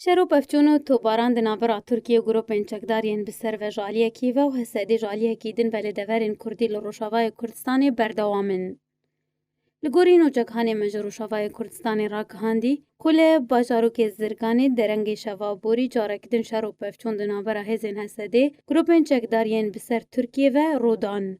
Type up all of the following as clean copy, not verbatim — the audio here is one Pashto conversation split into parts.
شرو پفچونو توباران دنابرا ترکیه گروپین چکدارین بسر و جالیه کیوه و حسادی جالیه کیدن بله دورین کردی لروشاوای کردستانی بردوامن. لگورین و جگهانی مجر روشاوای کردستانی را کهاندی کل باجاروک زرگانی درنگ شوابوری جارکدن شرو پفچون دنابرا هزین حسادی گروپین چکدارین بسر ترکیه و رودان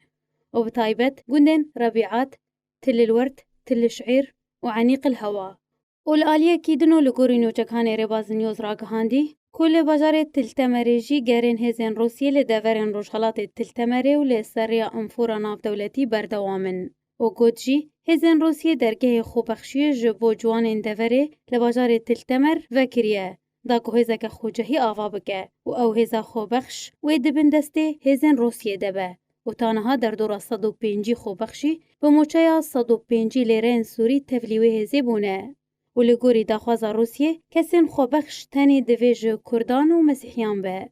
و بطایبت گوندن ربیعات تل الورد تل الشعير وعنيق الهواء والآلية كيدنو لقورينو جكهاني ريباز نيوز راقهاندي كل بجارة تلتمري جي جارين هزين روسيا لدفرين روشالات تلتمري ولسريا انفورا ناف دولتي بردوامن وقود جي هزين روسيا درگه خوبخشي جبو جوانين دفري لبجارة تلتمر وكريا داكو هزاك خوجهي آوا بكه و او هزا خوبخش ويدبن دسته هزين روسيا دبه و تانها در دورا 105 خوبخشی به موچه 105 لیرین سوری تفلیوه هزی بونه. و لگوری داخوازا روسیه کسین خوبخش تنی دویج کردان و مسیحیان به.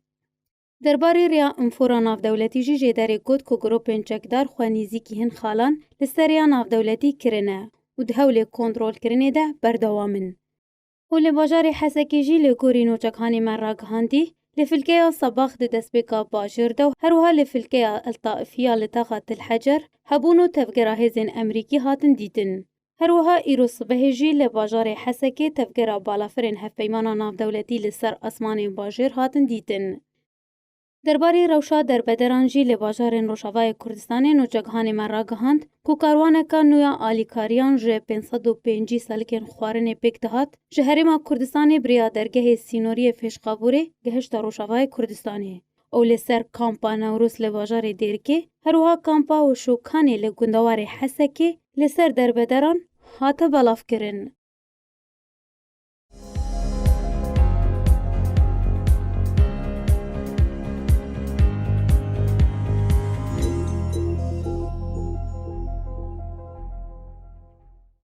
درباری ریا انفورا ناف دولتی جی جداری گود که گروپین چکدار خوانیزی که هن خالان لستریا ناف دولتی کرنه و دهولی کنترول کرنه ده بردوامن. و لباجاری حسکی جی لگوری نوچکهانی من را گهاندی لفلكيا صباخ دسبيكا باجر دو هروها لفلكيا الطائفية لطاقة الحجر هبونو تفجر هزين أمريكي هاتن ديتن هروها إيرو صبهجي لباجار حسكي تفجر بالافرين هفيمانا ناف دولتي لسر أسمان باجر هاتن ديتن درباري روشا در بدرانجي لباجار روشاوای کردستانی نو جگهانی من را گهاند کو کاروانکا نویا آلیکاریان جه 505 سالکین خوارن پیک دهات جهرما کردستانی بریا درگه سینوری فشقابوری گهشت روشاوای کردستانی او لسر کامپا نوروس لباجار دیرکی هروها کامپا و شوکانی لگندوار حسکی لسر در بدران هات بلاف کرن